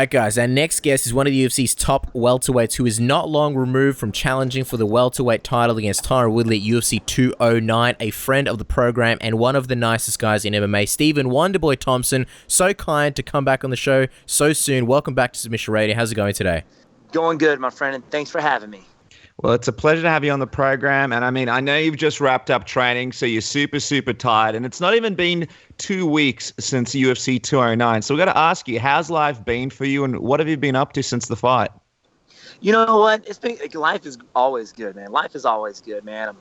right, guys, our next guest is one of the UFC's top welterweights who is not long removed from challenging for the welterweight title against Tyron Woodley at UFC 209, a friend of the program and one of the nicest guys in MMA, Stephen Wonderboy Thompson. So kind to come back on the show so soon. Welcome back to Submission Radio. How's it going today? Going good, my friend, and thanks for having me. Well, it's a pleasure to have you on the program. And I mean, I know you've just wrapped up training, so you're super, super tired. And it's not even been 2 weeks since UFC 209. So we've got to ask you, how's life been for you and what have you been up to since the fight? You know what? Life is always good, man. Life is always good, man.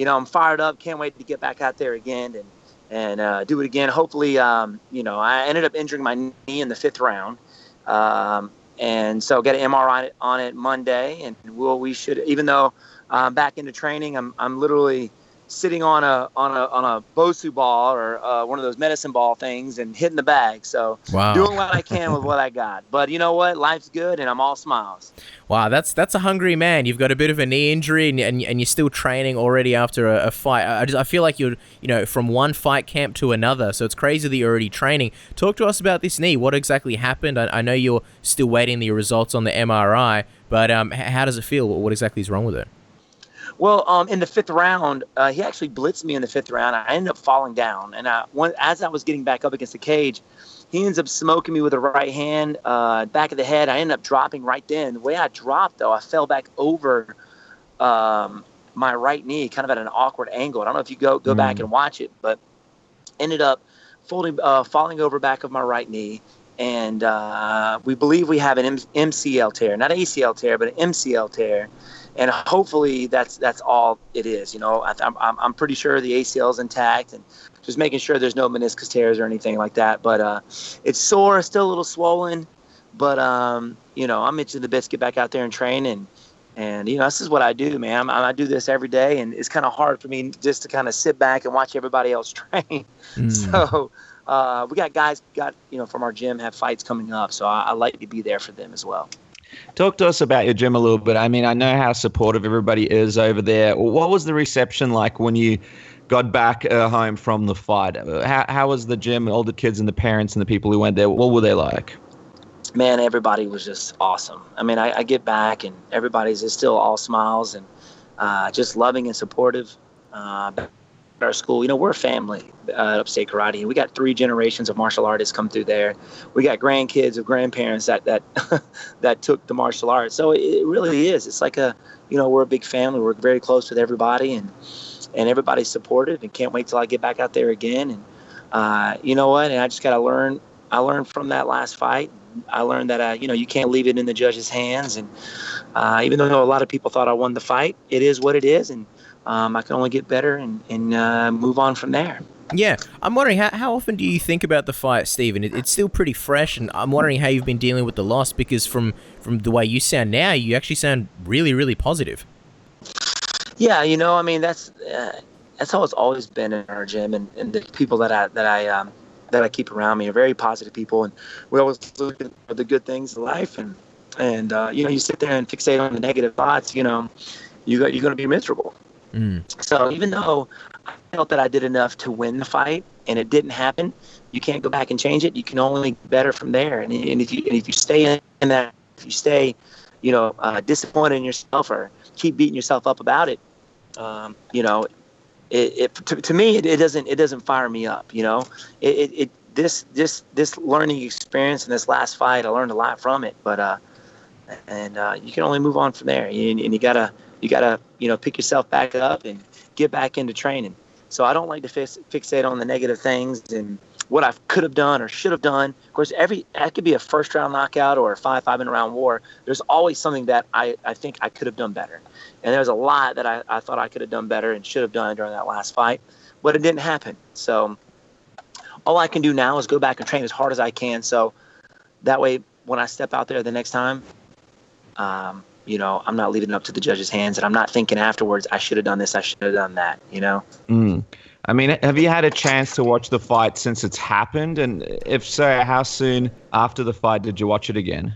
I'm fired up. Can't wait to get back out there again and do it again. Hopefully, I ended up injuring my knee in the 5th round. And so got an MRI on it Monday, and we should, even though I'm back into training, I'm literally sitting on a Bosu ball or one of those medicine ball things and hitting the bag. So Doing what I can with what I got. But you know what? Life's good, and I'm all smiles. Wow, that's a hungry man. You've got a bit of a knee injury, and you're still training already after a fight. I feel like you're from one fight camp to another. So it's crazy that you're already training. Talk to us about this knee. What exactly happened? I know you're still waiting the results on the MRI, but how does it feel? What exactly is wrong with it? Well, in the 5th round, he actually blitzed me in the 5th round. I ended up falling down, and as I was getting back up against the cage, he ends up smoking me with a right hand, back of the head. I ended up dropping right then. The way I dropped, though, I fell back over my right knee, kind of at an awkward angle. I don't know if you go back and watch it, but ended up falling over back of my right knee. And we believe we have an MCL tear, not ACL tear, but an MCL tear. And hopefully that's all it is. I'm pretty sure the ACL is intact, and just making sure there's no meniscus tears or anything like that. But it's sore, still a little swollen. But I'm itching the bits to get back out there and train. And this is what I do, man. I do this every day, and it's kind of hard for me just to kind of sit back and watch everybody else train. So we got guys from our gym have fights coming up, so I like to be there for them as well. Talk to us about your gym a little bit. I mean, I know how supportive everybody is over there. What was the reception like when you got back home from the fight? How was the gym, all the kids and the parents and the people who went there? What were they like? Man, everybody was just awesome. I mean, I get back and everybody's just still all smiles and just loving and supportive. Our school, we're a family at Upstate Karate, and we got 3 generations of martial artists come through there. We got grandkids of grandparents that that took the martial arts. So it really is. It's like we're a big family. We're very close with everybody, and everybody's supportive. And can't wait till I get back out there again. And you know what? And I just got to learn. I learned from that last fight. I learned that you can't leave it in the judge's hands. And even though a lot of people thought I won the fight, it is what it is. And I can only get better and move on from there. Yeah, I'm wondering, how often do you think about the fight, Stephen? It's still pretty fresh, and I'm wondering how you've been dealing with the loss, because from the way you sound now, you actually sound really, really positive. Yeah, I mean, that's how it's always been in our gym, and the people that I keep around me are very positive people, and we always look at the good things in life, and you sit there and fixate on the negative thoughts, you're going to be miserable. So even though I felt that I did enough to win the fight and it didn't happen, you can't go back and change it. You can only get better from there. And if you stay in that, if you stay, disappointed in yourself or keep beating yourself up about it, to me it doesn't fire me up. This learning experience and this last fight, I learned a lot from it. But you can only move on from there. And you gotta pick yourself back up and get back into training. So I don't like to fixate on the negative things and what I could have done or should have done. Of course, that could be a first round knockout or a 5-5 round war. There's always something that I think I could have done better. And there's a lot that I thought I could have done better and should have done during that last fight, but it didn't happen. So all I can do now is go back and train as hard as I can. So that way, when I step out there the next time, I'm not leaving it up to the judge's hands, and I'm not thinking afterwards, I should have done this, I should have done that, I mean, have you had a chance to watch the fight since it's happened? And if so, how soon after the fight did you watch it again?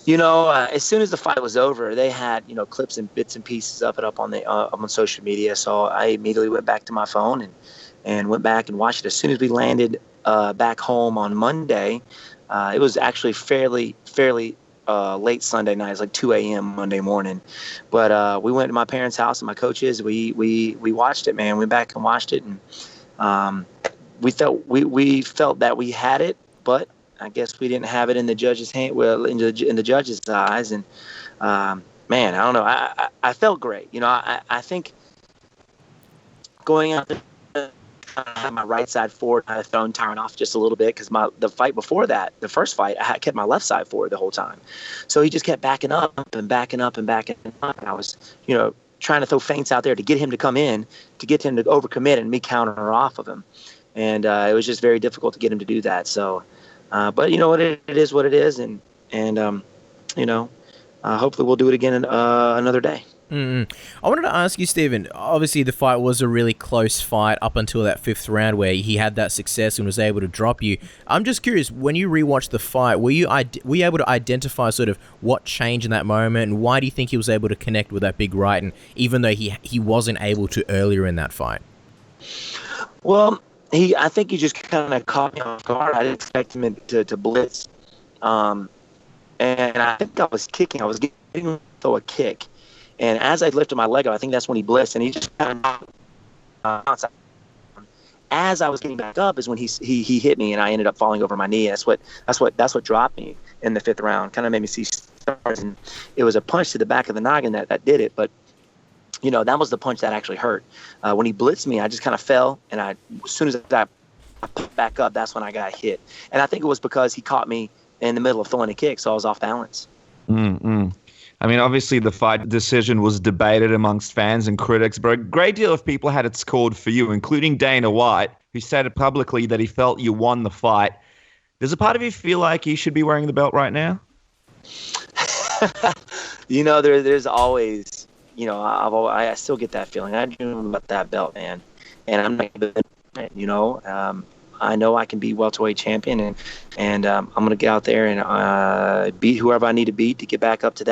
As soon as the fight was over, they had, clips and bits and pieces of it up on social media. So I immediately went back to my phone and went back and watched it. As soon as we landed back home on Monday. It was actually fairly late Sunday night. It was like 2 a.m. Monday morning. But we went to my parents' house and my coaches. We watched it, man. We went back and watched it, and we felt that we had it, but I guess we didn't have it in the judge's hand. Well, in the judge's eyes, and man, I don't know. I felt great. I think going out there, I had my right side forward. I had thrown Tyron off just a little bit because the fight before that, the first fight, I had kept my left side forward the whole time. So he just kept backing up and backing up and backing up. And I was, trying to throw feints out there to get him to come in, to get him to overcommit and me counter off of him. And it was just very difficult to get him to do that. So, but you know what, it is what it is. And hopefully we'll do it again another day. Mm-hmm. I wanted to ask you, Stephen, obviously the fight was a really close fight up until that 5th round where he had that success and was able to drop you. I'm just curious, when you rewatched the fight, were you able to identify sort of what changed in that moment, and why do you think he was able to connect with that big right, and even though he wasn't able to earlier in that fight? Well, I think he just kind of caught me off guard. I didn't expect him to blitz. And I think I was kicking. I was getting him to throw a kick. And as I lifted my leg up, I think that's when he blitzed, and he just kind of as I was getting back up is when he hit me, and I ended up falling over my knee. That's what dropped me in the 5th round. Kind of made me see stars, and it was a punch to the back of the noggin that did it. But that was the punch that actually hurt. When he blitzed me, I just kind of fell, and as soon as I popped back up, that's when I got hit. And I think it was because he caught me in the middle of throwing a kick, so I was off balance. Mm-hmm. I mean, obviously the fight decision was debated amongst fans and critics, but a great deal of people had it scored for you, including Dana White, who said it publicly that he felt you won the fight. Does a part of you feel like you should be wearing the belt right now? There's always, I still get that feeling. I dream about that belt, man, and I'm not going to, I know I can be welterweight champion, and I'm going to get out there and beat whoever I need to beat to get back up to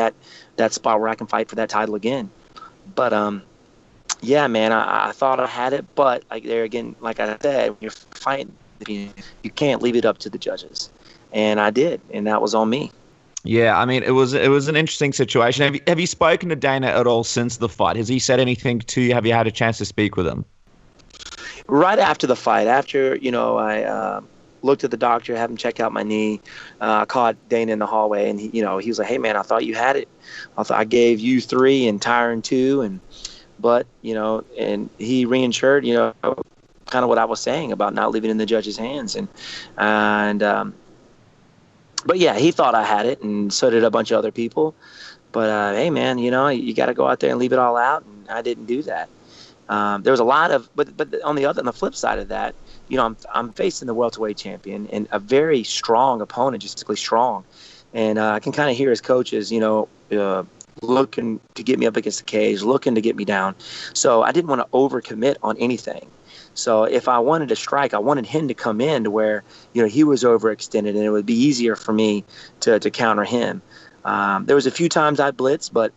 that spot where I can fight for that title again. But yeah, man, I thought I had it, but like I said, when you're fighting, you can't leave it up to the judges, and I did, and that was on me. Yeah, I mean, it was an interesting situation. Have you spoken to Dana at all since the fight? Has he said anything to you? Have you had a chance to speak with him? Right after the fight, I looked at the doctor, had him check out my knee. I caught Dana in the hallway, and he was like, "Hey, man, I thought you had it. I gave you 3 and Tyron 2, but and he reinsured, kind of what I was saying about not leaving it in the judge's hands, but yeah, he thought I had it, and so did a bunch of other people. But hey, man, you got to go out there and leave it all out, and I didn't do that. There was a lot of, but on the flip side of that, I'm facing the welterweight champion and a very strong opponent, just physically strong, and I can kind of hear his coaches, looking to get me up against the cage, looking to get me down. So I didn't want to overcommit on anything. So if I wanted to strike, I wanted him to come in to where he was overextended, and it would be easier for me to counter him. There was a few times I blitzed, but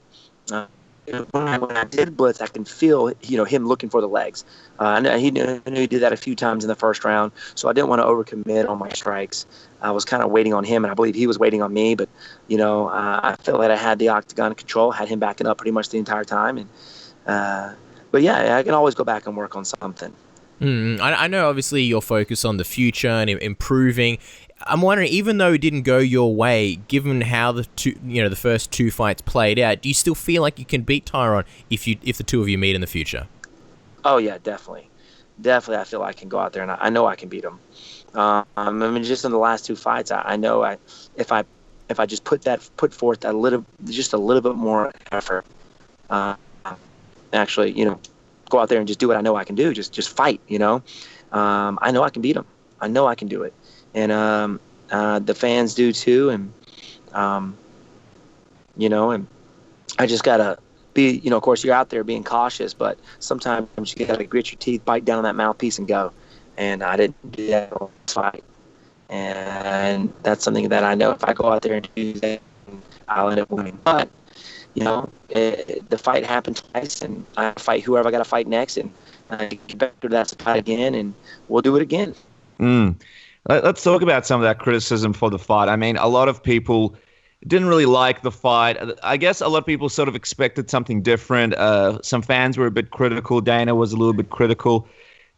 when I did blitz, I can feel him looking for the legs. I knew he did that a few times in the first round, so I didn't want to overcommit on my strikes. I was kind of waiting on him, and I believe he was waiting on me. But I felt like I had the octagon control, had him backing up pretty much the entire time. And but yeah, I can always go back and work on something. I know, obviously, you're focused on the future and improving. I'm wondering, even though it didn't go your way, given how the first 2 fights played out, do you still feel like you can beat Tyron if the two of you meet in the future? Oh yeah, definitely. I feel I can go out there and I know I can beat him. I mean, just in the last 2 fights, I know if I just put forth a little bit more effort, actually, go out there and just do what I know I can do. Just fight, I know I can beat him. I know I can do it. And the fans do too. And, and I just got to be, of course you're out there being cautious, but sometimes you got to grit your teeth, bite down on that mouthpiece and go. And I didn't do that all this fight. And that's something that I know if I go out there and do that, I'll end up winning. But, the fight happened twice, and I fight whoever I got to fight next, and I get back to that fight again, and we'll do it again. Let's talk about some of that criticism for the fight. I mean, a lot of people didn't really like the fight. I guess a lot of people sort of expected something different. Some fans were a bit critical. Dana was a little bit critical.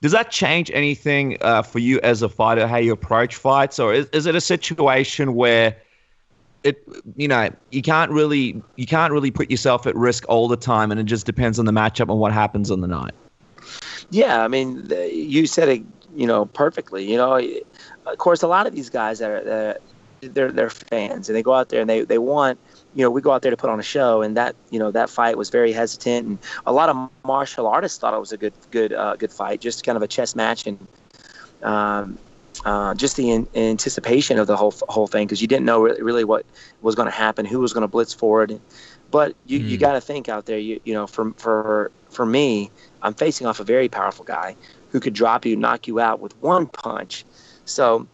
Does that change anything for you as a fighter, how you approach fights? Or is it a situation where you can't really put yourself at risk all the time, and it just depends on the matchup and what happens on the night? Yeah, I mean, you said it, perfectly. Of course, a lot of these guys they're fans, and they go out there and they want, we go out there to put on a show, and that fight was very hesitant, and a lot of martial artists thought it was a good fight, just kind of a chess match, and just the anticipation of the whole thing, because you didn't know really what was going to happen, who was going to blitz forward, but you got to think out there, for me, I'm facing off a very powerful guy who could drop you, knock you out with one punch. So,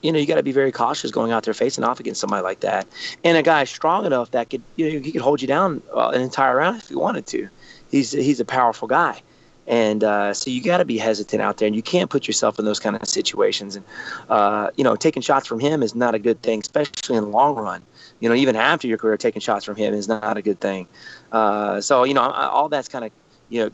you got to be very cautious going out there facing off against somebody like that. And a guy strong enough that he could hold you down an entire round if he wanted to. He's a powerful guy. And so you got to be hesitant out there, and you can't put yourself in those kind of situations. And, taking shots from him is not a good thing, especially in the long run. Even after your career, taking shots from him is not a good thing. So, all that's kind of,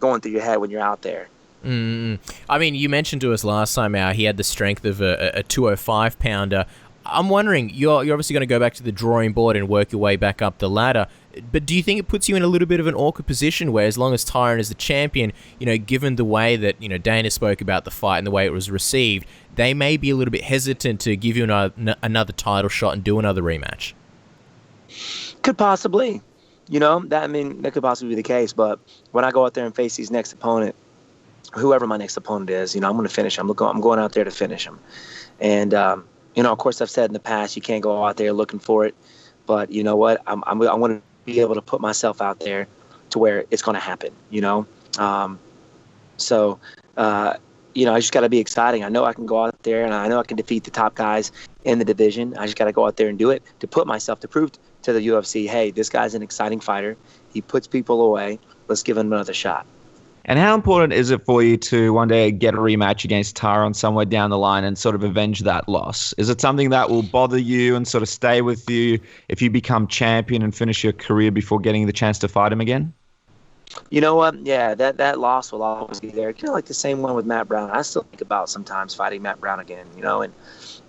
going through your head when you're out there. I mean, you mentioned to us last time how he had the strength of a 205-pounder. I'm wondering, you're obviously going to go back to the drawing board and work your way back up the ladder, but do you think it puts you in a little bit of an awkward position where, as long as Tyron is the champion, given the way that, Dana spoke about the fight and the way it was received, they may be a little bit hesitant to give you another title shot and do another rematch? Could possibly. That could possibly be the case, but when I go out there and face his next opponent, whoever my next opponent is, I'm going to finish him. I'm going out there to finish him. And, of course, I've said in the past, you can't go out there looking for it. But you know what? I want to be able to put myself out there to where it's going to happen, So, I just got to be exciting. I know I can go out there, and I know I can defeat the top guys in the division. I just got to go out there and do it to put myself, to prove to the UFC, hey, this guy's an exciting fighter. He puts people away. Let's give him another shot. And how important is it for you to one day get a rematch against Tyron somewhere down the line and sort of avenge that loss? Is it something that will bother you and sort of stay with you if you become champion and finish your career before getting the chance to fight him again? You know what? Yeah, that loss will always be there. Kind of like the same one with Matt Brown. I still think about sometimes fighting Matt Brown again, but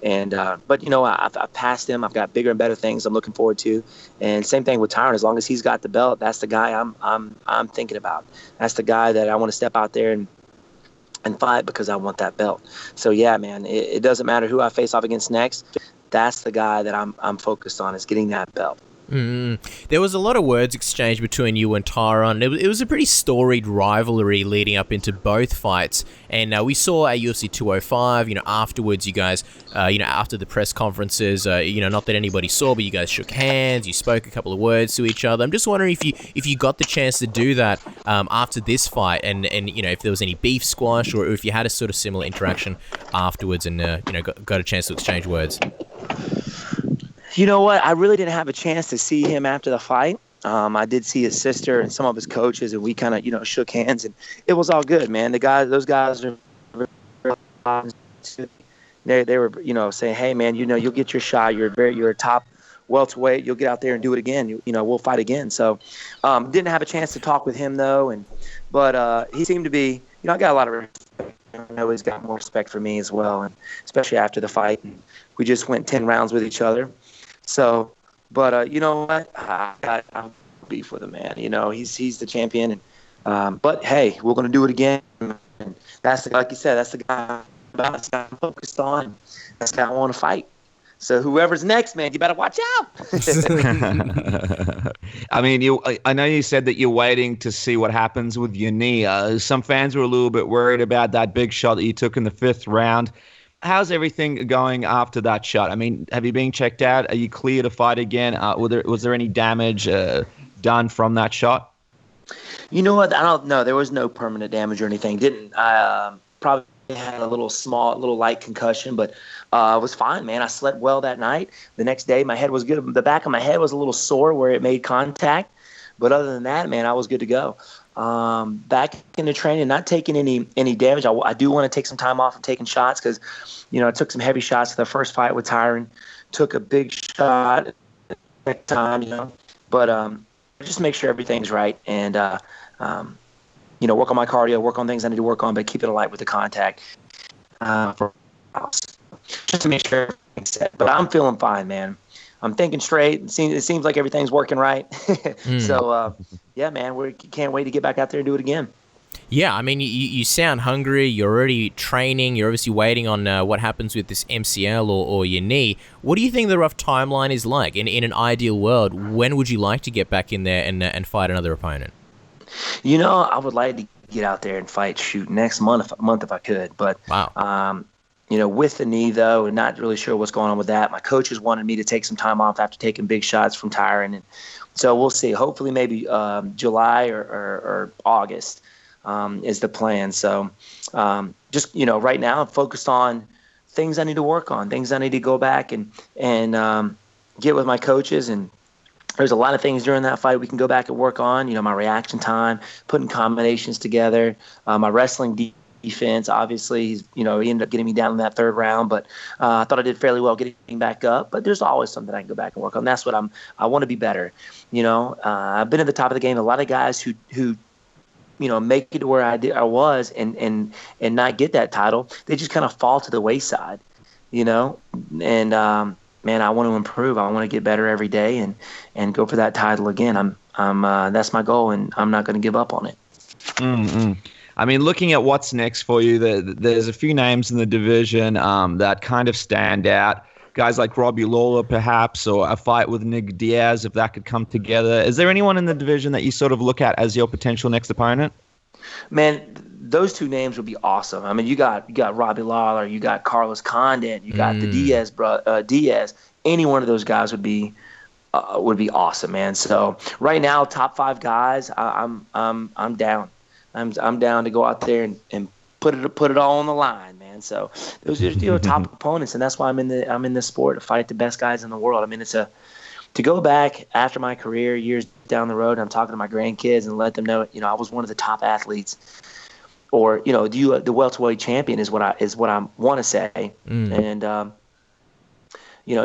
I've passed him. I've got bigger and better things I'm looking forward to. And same thing with Tyron. As long as he's got the belt, that's the guy I'm thinking about. That's the guy that I want to step out there and fight because I want that belt. So yeah, man, it doesn't matter who I face off against next. That's the guy that I'm focused on, is getting that belt. There was a lot of words exchanged between you and Tyron. It was a pretty storied rivalry leading up into both fights, and we saw at UFC 205, afterwards you guys, after the press conferences, not that anybody saw, but you guys shook hands, you spoke a couple of words to each other. I'm just wondering if you got the chance to do that after this fight, and if there was any beef squash, or if you had a sort of similar interaction afterwards and got a chance to exchange words. You know what? I really didn't have a chance to see him after the fight. I did see his sister and some of his coaches, and we kind of, shook hands, and it was all good, man. Those guys are they were, saying, hey, man, you'll get your shot. You're a top welterweight. You'll get out there and do it again. We'll fight again. So, didn't have a chance to talk with him though, but he seemed to be, I got a lot of respect. I know he's got more respect for me as well, and especially after the fight. And we just went 10 rounds with each other. So, but you know what? I'm beef with him, man. He's the champion, and but hey, we're gonna do it again. And that's like you said, that's the guy I'm focused on. That's the guy I want to fight. So whoever's next, man, you better watch out. I mean, I know you said that you're waiting to see what happens with your knee. Some fans were a little bit worried about that big shot that you took in the 5th round. How's everything going after that shot? I mean, have you been checked out? Are you clear to fight again? Was there any damage done from that shot? You know what? I don't know. There was no permanent damage or anything. I probably had a little light concussion, but it was fine, man. I slept well that night. The next day, my head was good. The back of my head was a little sore where it made contact. But other than that, man, I was good to go. back into training, not taking any damage. I do want to take some time off from taking shots because, I took some heavy shots the first fight with Tyron, took a big shot next time, but just make sure everything's right and, work on my cardio, work on things I need to work on, but keep it light with the contact just to make sure everything's set. But I'm feeling fine, man. I'm thinking straight. It seems like everything's working right. So, yeah, man, we can't wait to get back out there and do it again. Yeah, I mean, you sound hungry. You're already training. You're obviously waiting on what happens with this MCL or your knee. What do you think the rough timeline is like? In an ideal world, when would you like to get back in there and fight another opponent? I would like to get out there and fight, next month if I could. But, wow. With the knee, though, and not really sure what's going on with that. My coaches wanted me to take some time off after taking big shots from Tyron. And so we'll see. Hopefully maybe July or August is the plan. So just, right now I'm focused on things I need to work on, things I need to go back and get with my coaches. And there's a lot of things during that fight we can go back and work on, my reaction time, putting combinations together, my wrestling defense. Obviously, he ended up getting me down in that third round, but I thought I did fairly well getting back up. But there's always something I can go back and work on. That's what I want to be better. I've been at the top of the game. A lot of guys who make it to where I was and not get that title, they just kind of fall to the wayside, And man, I want to improve. I want to get better every day and go for that title again. That's my goal, and I'm not going to give up on it. Mm-hmm. I mean, looking at what's next for you, there's a few names in the division that kind of stand out. Guys like Robbie Lawler, perhaps, or a fight with Nick Diaz, if that could come together. Is there anyone in the division that you sort of look at as your potential next opponent? Man, those two names would be awesome. I mean, you got Robbie Lawler, you got Carlos Condit, you got the Diaz. Any one of those guys would be awesome, man. So right now, top 5 guys, I'm down. I'm down to go out there and put it all on the line, man. So those are top opponents, and that's why I'm in this sport to fight the best guys in the world. I mean, to go back after my career years down the road, and I'm talking to my grandkids and let them know, I was one of the top athletes, or the welterweight champion is what I want to say, and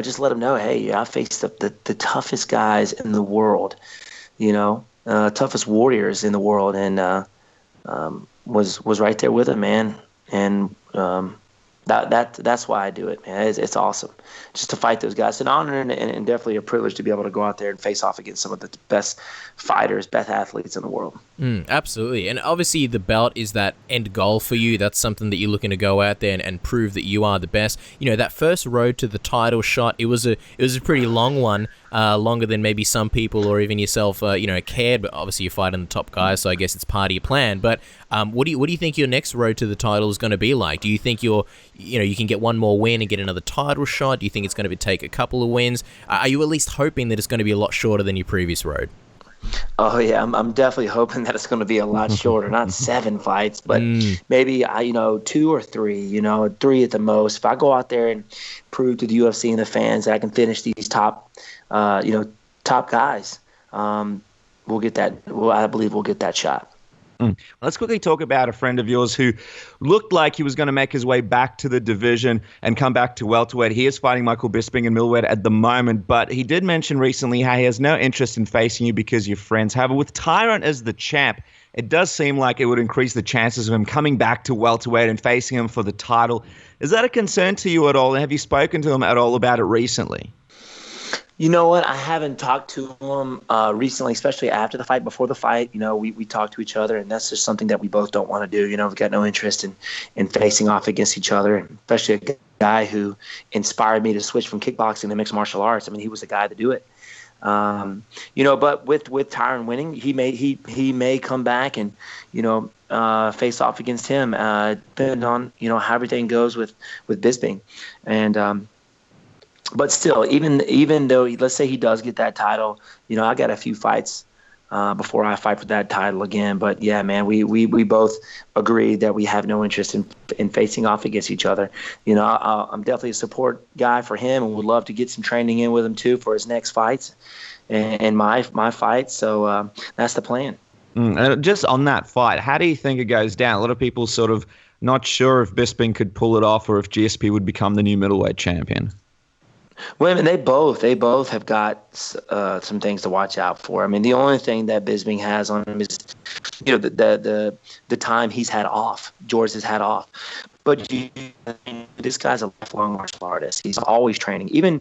just let them know, hey, I faced the toughest guys in the world, toughest warriors in the world, and was right there with him, man. And that's why I do it, man. It's awesome just to fight those guys. It's an honor and definitely a privilege to be able to go out there and face off against some of the best fighters, best athletes in the world. Absolutely. And obviously the belt is that end goal for you. That's something that you're looking to go out there and prove that you are the best. That first road to the title shot, it was a pretty long one, longer than maybe some people or even yourself, cared. But obviously you're fighting the top guys, so I guess it's part of your plan. But what do you think your next road to the title is going to be like? Do you think you can get one more win and get another title shot? Do you think it's going to take a couple of wins? Are you at least hoping that it's going to be a lot shorter than your previous road? Oh yeah, I'm definitely hoping that it's going to be a lot shorter, not 7 fights, but maybe 2 or 3, 3 at the most. If I go out there and prove to the UFC and the fans that I can finish these top guys, we'll get that. I believe we'll get that shot. Let's quickly talk about a friend of yours who looked like he was going to make his way back to the division and come back to welterweight. He is fighting Michael Bisping in middleweight at the moment, but he did mention recently how he has no interest in facing you because you're friends. However, with Tyron as the champ, it does seem like it would increase the chances of him coming back to welterweight and facing him for the title. Is that a concern to you at all? And have you spoken to him at all about it recently? You know what? I haven't talked to him recently, especially after the fight. Before the fight, we talk to each other, and that's just something that we both don't want to do. We've got no interest in facing off against each other, especially a guy who inspired me to switch from kickboxing to mixed martial arts. I mean, he was the guy to do it. But with Tyron winning, he may come back and face off against him, depending on how everything goes with Bisping, and. But still, even though let's say he does get that title, I got a few fights before I fight for that title again. But yeah, man, we both agree that we have no interest in facing off against each other. I'm definitely a support guy for him, and would love to get some training in with him too for his next fights and my fight. So that's the plan. And just on that fight, how do you think it goes down? A lot of people sort of not sure if Bisping could pull it off or if GSP would become the new middleweight champion. Well, I mean, they both have got some things to watch out for. I mean, the only thing that Bisping has on him is, the time he's had off. George has had off. But this guy's a lifelong martial artist. He's always training. Even,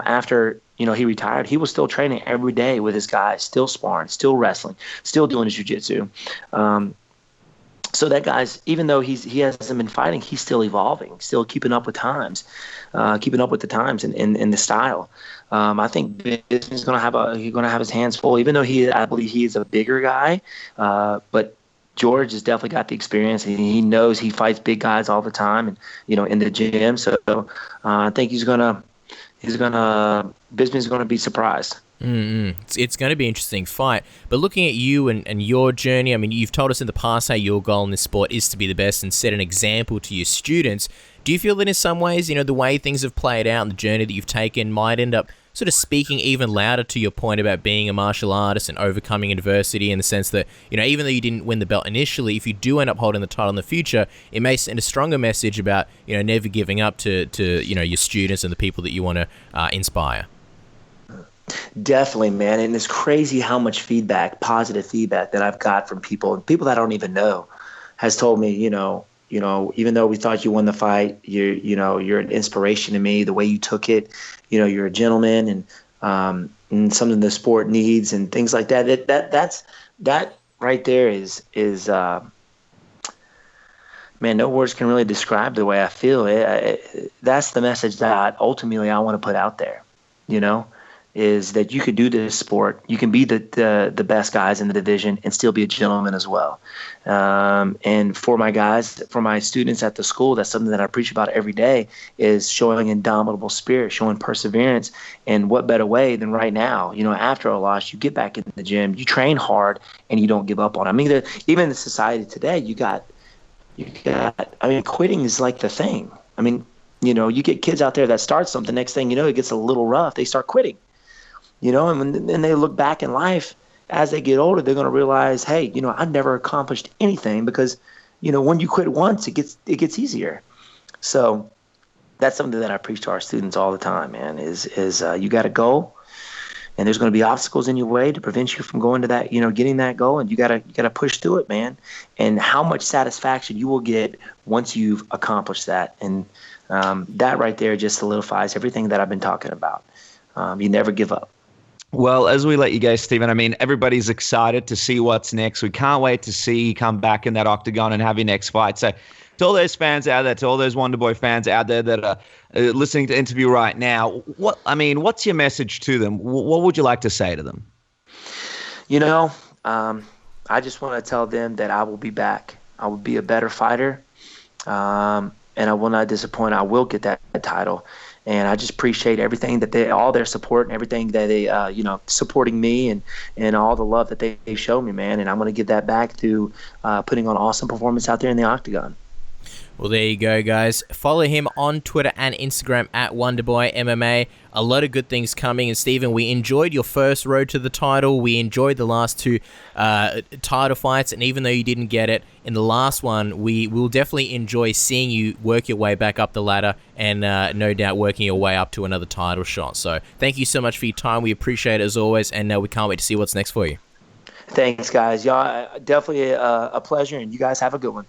after, he retired, he was still training every day with his guys, still sparring, still wrestling, still doing his jiu-jitsu. So that guy's, even though he hasn't been fighting, he's still evolving, still keeping up with times, keeping up with the times and the style. I think Bisping's going to have his hands full, even though I believe he is a bigger guy, but George has definitely got the experience. He knows he fights big guys all the time, and in the gym. So I think Bisping's going to be surprised. It's going to be an interesting fight. But looking at you and your journey, I mean, you've told us in the past how your goal in this sport is to be the best and set an example to your students. Do you feel that in some ways, the way things have played out and the journey that you've taken might end up sort of speaking even louder to your point about being a martial artist and overcoming adversity, in the sense that, even though you didn't win the belt initially, if you do end up holding the title in the future, it may send a stronger message about, never giving up to your students and the people that you want to inspire? Definitely, man. And it's crazy how much positive feedback that I've got from people that I don't even know, has told me, even though we thought you won the fight, you're an inspiration to me. The way you took it, you're a gentleman, and something the sport needs, and things like that. That right there is man, no words can really describe the way I feel. That's the message that ultimately I want to put out there. Is that you could do this sport, you can be the best guys in the division and still be a gentleman as well. And for my students at the school, that's something that I preach about every day, is showing indomitable spirit, showing perseverance. And what better way than right now, after a loss, you get back in the gym, you train hard, and you don't give up on it. I mean, even in the society today, quitting is like the thing. I mean, you get kids out there that start something, next thing you know, it gets a little rough, they start quitting. And when they look back in life, as they get older, they're going to realize, hey, I've never accomplished anything, because, when you quit once, it gets easier. So that's something that I preach to our students all the time, man, is you got a goal, and there's going to be obstacles in your way to prevent you from going to that, getting that goal, and you got to push through it, man. And how much satisfaction you will get once you've accomplished that. And that right there just solidifies everything that I've been talking about. You never give up. Well, as we let you go, Stephen, I mean, everybody's excited to see what's next. We can't wait to see you come back in that octagon and have your next fight. So to all those fans out there, to all those Wonderboy fans out there that are listening to the interview right now, what's your message to them? What would you like to say to them? I just want to tell them that I will be back. I will be a better fighter, and I will not disappoint. I will get that title. And I just appreciate everything all their support and everything that they, supporting me and all the love that they show me, man. And I'm going to give that back through putting on awesome performance out there in the octagon. Well, there you go, guys. Follow him on Twitter and Instagram at Wonderboy MMA. A lot of good things coming. And Stephen, we enjoyed your first road to the title. We enjoyed the last two title fights. And even though you didn't get it in the last one, we will definitely enjoy seeing you work your way back up the ladder and no doubt working your way up to another title shot. So thank you so much for your time. We appreciate it as always. And we can't wait to see what's next for you. Thanks, guys. Y'all, definitely a pleasure. And you guys have a good one.